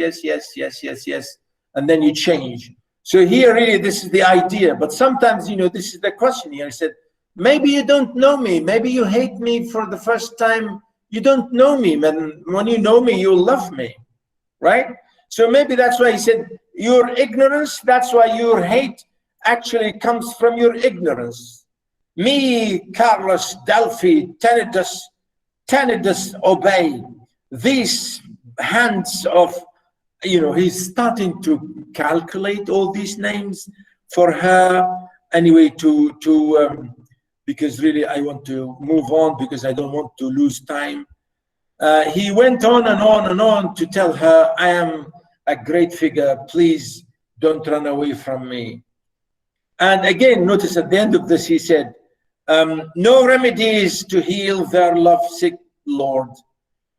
And then you change. So here, really, this is the idea. But sometimes, you know, this is the question here. I said, maybe you don't know me. Maybe you hate me for the first time. You don't know me. And when you know me, you'll love me, right? So maybe that's why he said, your ignorance, that's why your hate actually comes from your ignorance. Me, Carlos, Delphi, Tenidus obey. These hands of, you know, he's starting to calculate all these names. for her anyway because really I want to move on because I don't want to lose time. He went on and on and on to tell her, I am a great figure, please don't run away from me. And again, notice at the end of this, he said, no remedies to heal their lovesick Lord,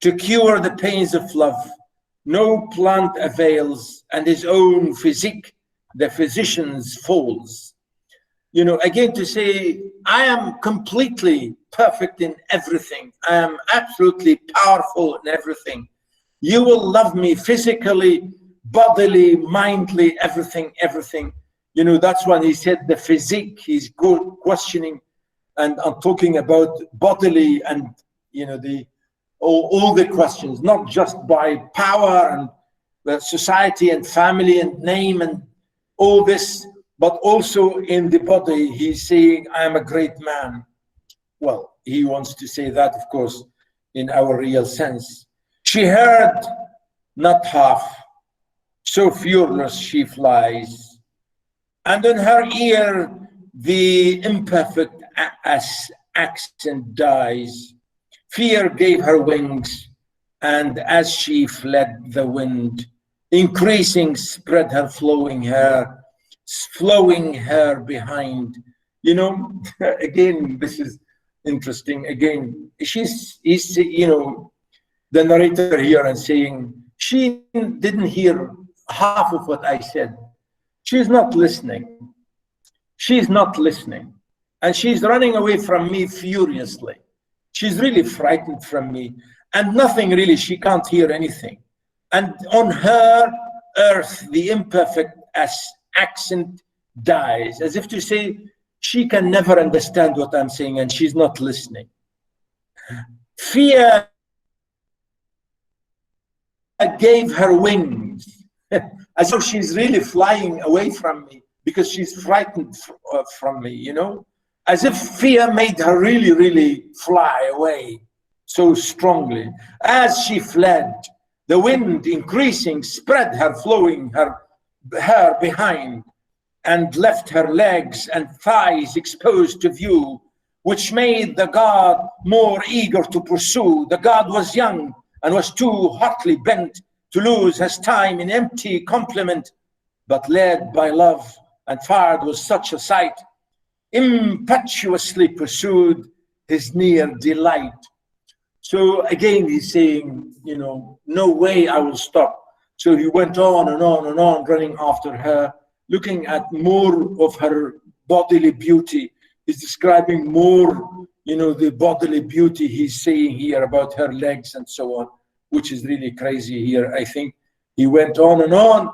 to cure the pains of love. No plant avails, and his own physique, the physician's falls. You know, again to say, I am completely perfect in everything. I am absolutely powerful in everything. You will love me physically, bodily, mindly, everything, everything. You know, that's when he said the physique, he's questioning and talking about bodily and, you know, all the questions, not just by power and society and family and name and all this, but also in the body. He's saying, I am a great man. Well, he wants to say that, of course, in our real sense. She heard not half, so furious she flies. And in her ear, the imperfect accent dies. Fear gave her wings, and as she fled, the wind, increasing, spread her flowing hair behind. You know, again, this is interesting. Again, he's, you know, the narrator here and saying, she didn't hear half of what I said. She's not listening. She's not listening. And she's running away from me furiously. She's really frightened from me. And nothing really, she can't hear anything. And on her earth, the imperfect accent dies, as if to say, she can never understand what I'm saying and she's not listening. Fear gave her wings, as though she's really flying away from me because she's frightened from me, you know, as if fear made her really, really fly away so strongly. As she fled, the wind increasing spread her flowing hair behind and left her legs and thighs exposed to view, which made the god more eager to pursue. The god was young and was too hotly bent to lose his time in empty compliment, but led by love and fired with such a sight, impetuously pursued his near delight. So again, he's saying, you know, no way I will stop. So he went on and on and on, running after her, looking at more of her bodily beauty. He's describing more, you know, the bodily beauty he's saying here about her legs and so on, which is really crazy here. I think he went on and on.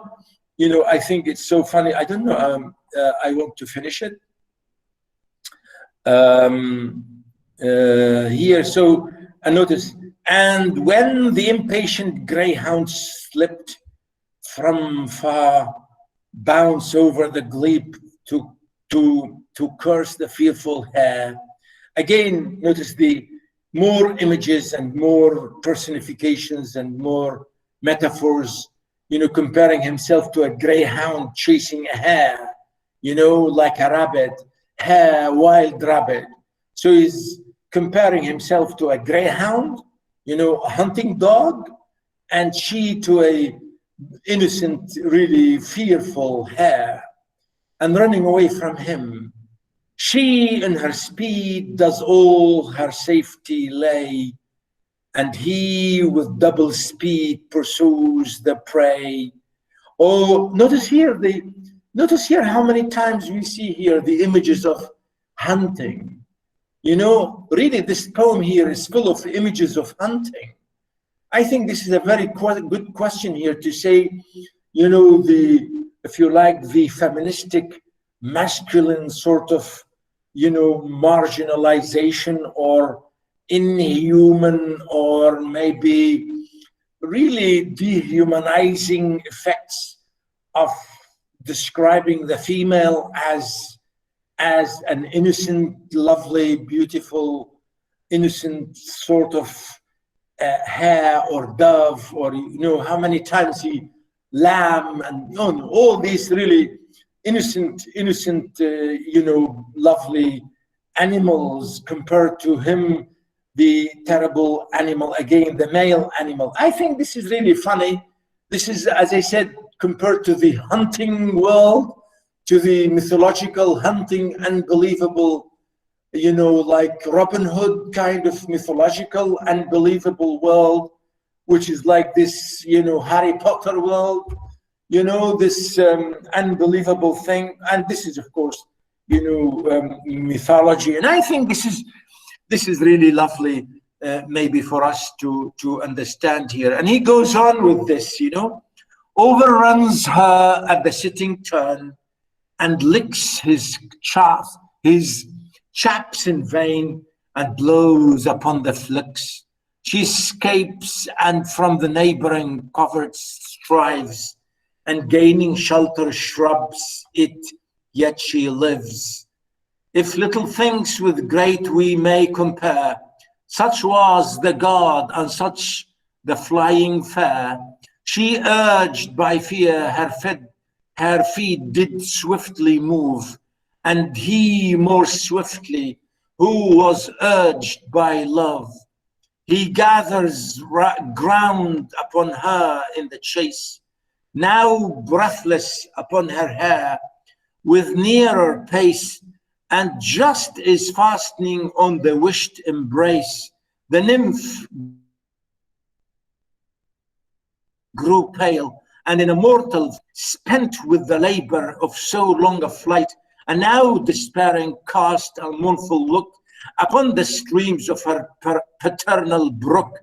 You know, I think it's so funny. I don't know. I want to finish it. Here, so I notice, and when the impatient greyhound slipped from far, bounce over the glebe to curse the fearful hare. Again, notice the more images and more personifications and more metaphors, you know, comparing himself to a greyhound chasing a hare, you know, like a rabbit, hare, wild rabbit. So he's comparing himself to a greyhound, you know, a hunting dog, and she to a innocent, really fearful hare, and running away from him. She in her speed does all her safety lay, and he with double speed pursues the prey. Oh, notice here how many times we see here the images of hunting. You know, really this poem here is full of images of hunting. I think this is a very good question here to say, you know, if you like, the feministic, masculine sort of, you know, marginalization or inhuman or maybe really dehumanizing effects of describing the female as an innocent, lovely, beautiful, innocent sort of hare or dove, or, you know, how many times lamb and, you know, all these really innocent, lovely animals compared to him, the terrible animal, again, the male animal. I think this is really funny. This is, as I said, compared to the hunting world, to the mythological hunting, unbelievable, like Robin Hood kind of mythological, unbelievable world, which is like this, Harry Potter world, this unbelievable thing. And this is, of course, mythology. And I think this is really lovely, maybe for us to understand here. And he goes on with this, overruns her at the sitting turn and licks his chaps in vain and blows upon the flicks. She escapes and from the neighboring covert strives, and gaining shelter shrubs it, yet she lives. If little things with great we may compare, such was the god and such the flying fair. She urged by fear her feet did swiftly move, and he more swiftly, who was urged by love. He gathers ground upon her in the chase, now breathless upon her hair, with nearer pace, and just is fastening on the wished embrace. The nymph grew pale and in a mortal, spent with the labor of so long a flight, and now despairing cast a mournful look upon the streams of her paternal brook.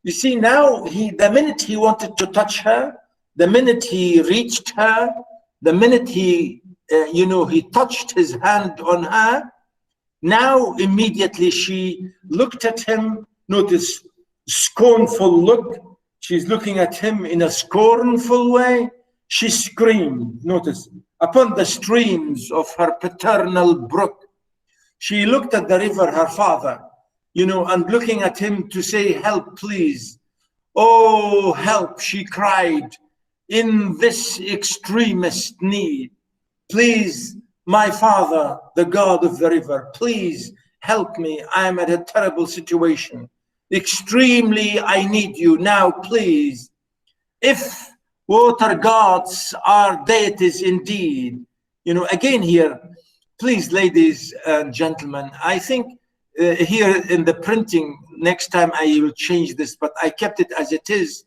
You see, now the minute he wanted to touch her, the minute he reached her, the minute he touched his hand on her, now immediately she looked at him. Notice, scornful look. She's looking at him in a scornful way. She screamed, notice, upon the streams of her paternal brook. She looked at the river, her father, and looking at him to say, help, please. Oh, help, she cried, in this extremest need. Please, my father, the god of the river, please help me. I am at a terrible situation. Extremely, I need you now, please. If water gods are deities indeed, again here, please, ladies and gentlemen, I think here in the printing, next time I will change this, but I kept it as it is,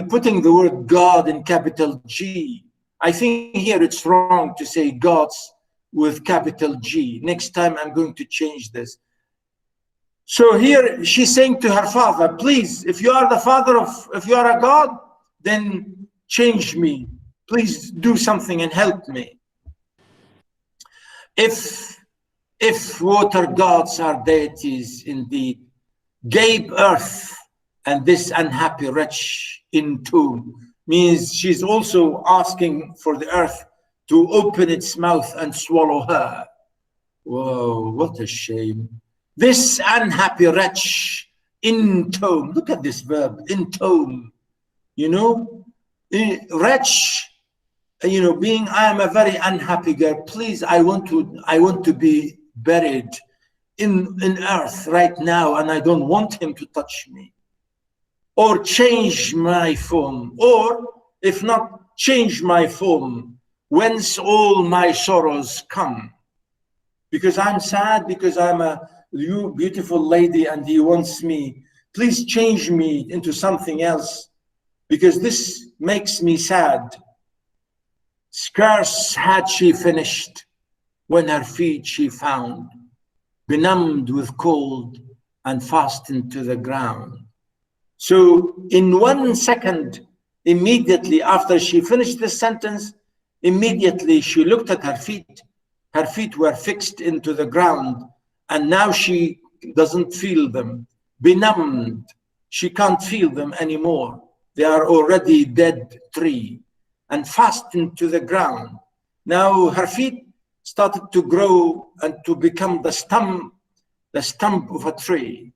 putting the word God in capital G. I think here it's wrong to say gods with capital G. Next time I'm going to change this. So here she's saying to her father, please, if you are the father if you are a god, then change me. Please do something and help me. If water gods are deities indeed, gape earth and this unhappy wretch in tomb, means she's also asking for the earth to open its mouth and swallow her. Whoa, what a shame. This unhappy wretch in tomb, look at this verb, in tomb, wretch, being, I am a very unhappy girl. Please, I want to be buried in earth right now, and I don't want him to touch me. Or change my form, or if not, change my form, whence all my sorrows come. Because I'm sad, because I'm a beautiful lady and he wants me. Please change me into something else, because this makes me sad. Scarce had she finished when her feet she found, benumbed with cold and fastened to the ground. So in 1 second, immediately after she finished this sentence, immediately she looked at her feet. Her feet were fixed into the ground, and now she doesn't feel them. Benumbed, she can't feel them anymore. They are already dead tree and fastened to the ground. Now her feet started to grow and to become the stump of a tree.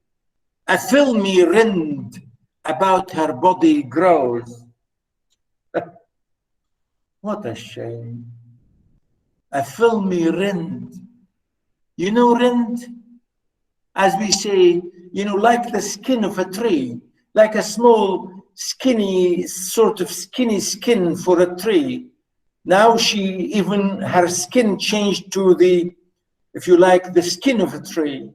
A filmy rind about her body grows. What a shame. a filmy rind. You know rind? As we say, you know, like the skin of a tree, like a small, skinny, sort of skinny skin for a tree. Now even her skin changed to the, if you like, the skin of a tree.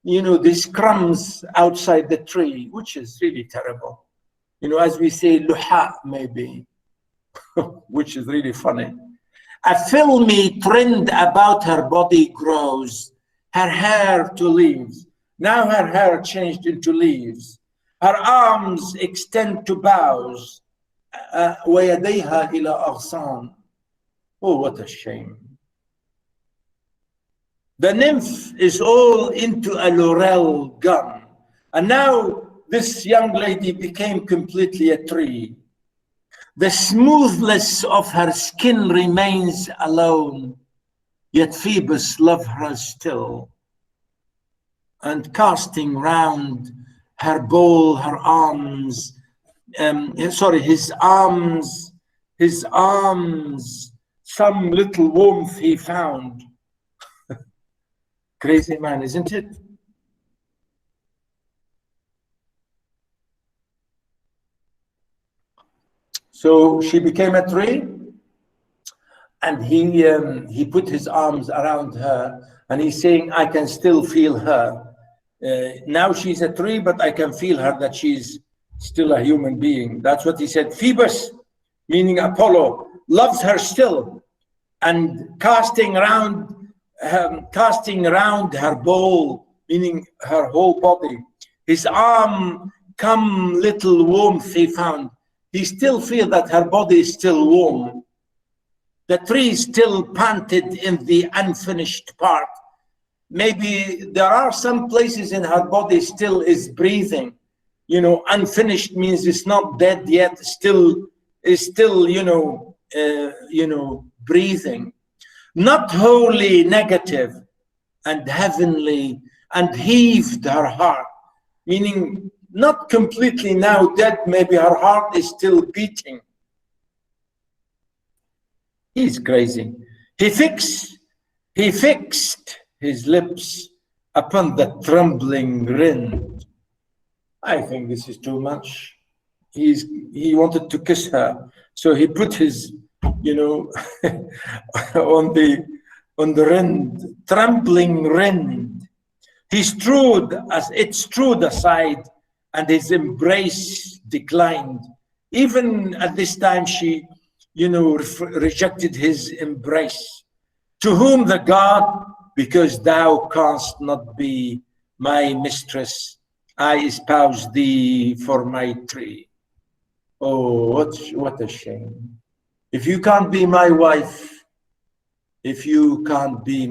You know, these crumbs outside the tree, which is really terrible. You know, as we say, luha maybe, which is really funny. A filmy trend about her body grows, her hair to leaves. Now her hair changed into leaves. Her arms extend to boughs. وَيَدَيْهَا إِلَى أَغْصَانٍ. Oh, what a shame. The nymph is all into a laurel gun. And now this young lady became completely a tree. The smoothness of her skin remains alone, yet Phoebus loves her still. And casting round her bowl, her arms, his arms, some little warmth he found. Crazy man, isn't it? So she became a tree, and he put his arms around her, and he's saying, I can still feel her. Now she's a tree, but I can feel her, that she's still a human being. That's what he said. Phoebus, meaning Apollo, loves her still, and casting around her bowl, meaning her whole body. His arm, come little warmth he found. He still feels that her body is still warm. The tree still panted in the unfinished part. Maybe there are some places in her body still is breathing. You know, unfinished means it's not dead yet, still, breathing. Not wholly negative and heavenly, and heaved her heart, meaning not completely now dead, maybe her heart is still beating. He's crazy. He fixed his lips upon the trembling rind. I think this is too much. He wanted to kiss her, so he put his, on the rind, trembling rind. He strode aside, and his embrace declined. Even at this time, she, rejected his embrace. To whom the god, because thou canst not be my mistress, I espouse thee for my tree. Oh, what a shame. If you can't be my wife, you can be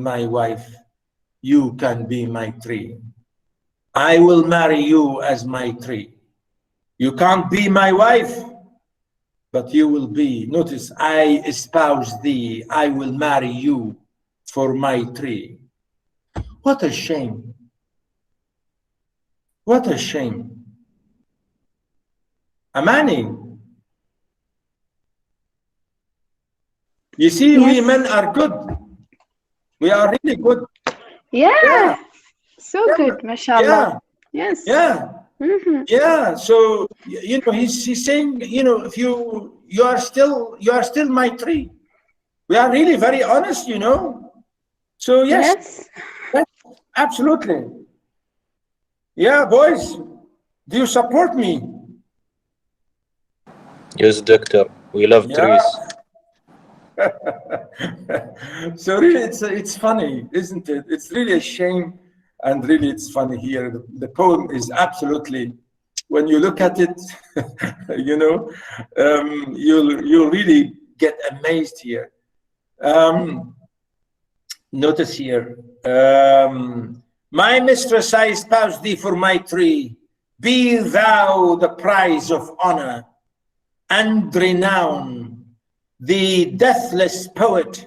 my tree. I will marry you as my tree. You can't be my wife, but you will be. Notice, I espouse thee. I will marry you for my tree. What a shame. What a shame. Amani, you see, Yes. we men are good. We are really good. Yeah. So good, mashallah. Yes. Yeah. Mm-hmm. Yeah. So he's saying, if you are still my tree. We are really very honest, So yes. Absolutely. Yeah, boys, do you support me? Yes, doctor. We love trees. So really, it's funny, isn't it? It's really a shame, and really it's funny here. The poem is absolutely, when you look at it, you'll really get amazed here. Notice here, my mistress, I espouse thee for my tree. Be thou the prize of honor and renown, the deathless poet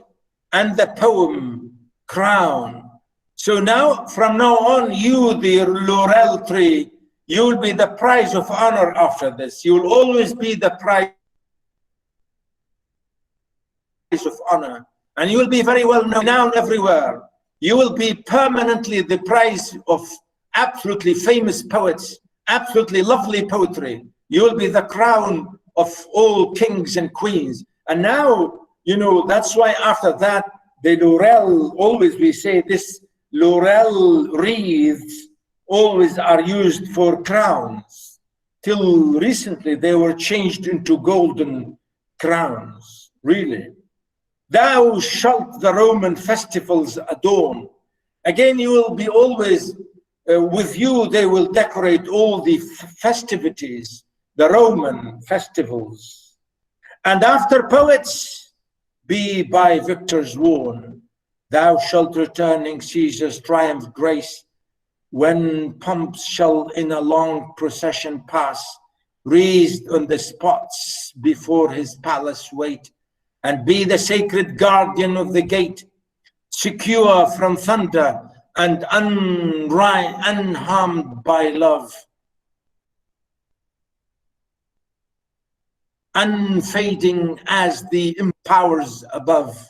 and the poem crown. So now, from now on, you, the laurel tree, you'll be the prize of honor after this. You'll always be the prize of honor and you will be very well known everywhere. You will be permanently the prize of absolutely famous poets, absolutely lovely poetry. You will be the crown of all kings and queens. And now, you know, that's why after that, the laurel, always we say this, laurel wreaths always are used for crowns. Till recently, they were changed into golden crowns, really. Thou shalt the Roman festivals adorn. Again, you will be always, with you, they will decorate all the festivities, the Roman festivals. And after poets, be by victors worn. Thou shalt returning Caesar's triumph grace, when pomps shall in a long procession pass, raised on the spots before his palace wait, and be the sacred guardian of the gate, secure from thunder and unharmed by love, unfading as the empowers above.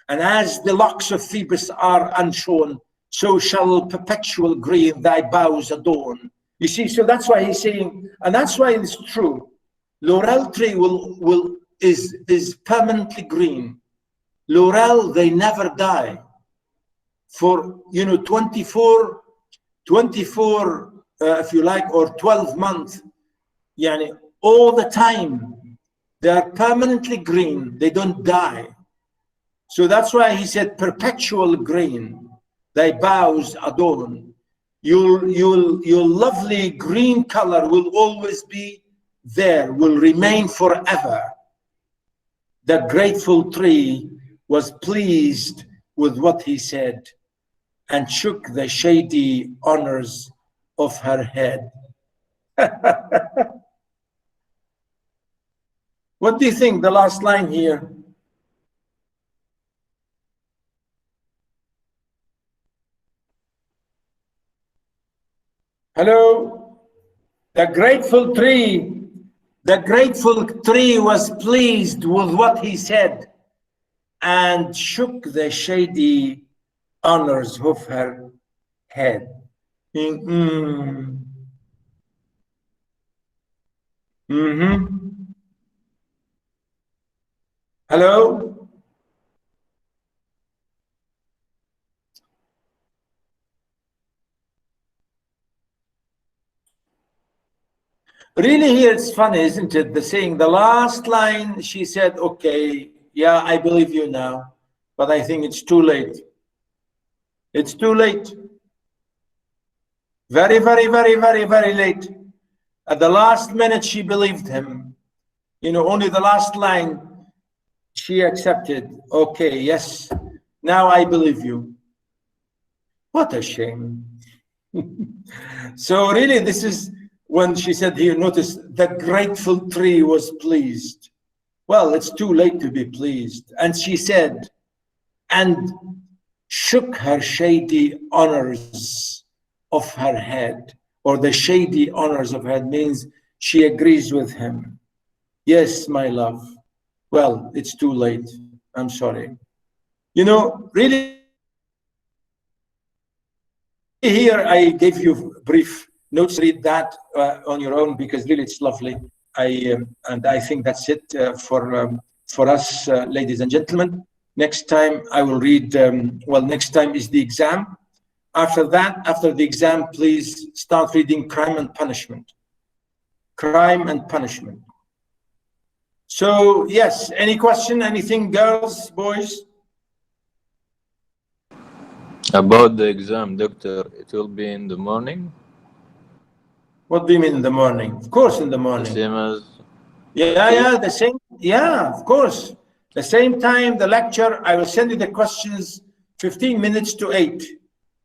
And as the locks of Phoebus are unshorn, so shall perpetual green thy boughs adorn. You see, so that's why he's saying, and that's why it's true. Laurel tree is permanently green. Laurel, they never die. For, you know, 24, if you like, or 12 months, yani, all the time, they are permanently green, they don't die. So that's why he said perpetual green, thy boughs adorn. Your lovely green color will always be there, will remain forever. The grateful tree was pleased with what he said and shook the shady honors of her head. What do you think, the last line here? Hello? The grateful tree was pleased with what he said and shook the shady honors of her head. Hello? Really here it's funny, isn't it? The saying, the last line, she said, okay, yeah, I believe you now, but I think it's too late. It's too late. Very, very, very, very, very late. At the last minute, she believed him. You know, only the last line, she accepted. Okay, yes, now I believe you. What a shame. So really, this is when she said here, notice, the grateful tree was pleased. Well, it's too late to be pleased. And she said, and shook her shady honors of her head, or the shady honors of her head means she agrees with him. Yes, my love. Well, it's too late. I'm sorry. You know, really, here I gave you brief notes. Read that on your own because really it's lovely. And I think that's it for us, ladies and gentlemen. Next time I will read, well, next time is the exam. After that, after the exam, please start reading Crime and Punishment. Crime and Punishment. So, yes, any question, anything, girls, boys? About the exam, doctor, it will be in the morning? What do you mean in the morning? Of course in the morning. The same as... Yeah, the same, yeah, of course. The same time, the lecture, I will send you the questions 15 minutes to 8.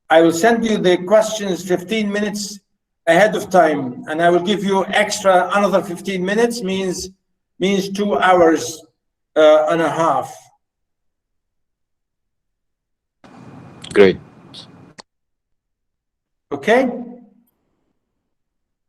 I will send you the questions 15 minutes ahead of time, and I will give you extra, another 15 minutes, means 2 hours and a half. Great. Okay?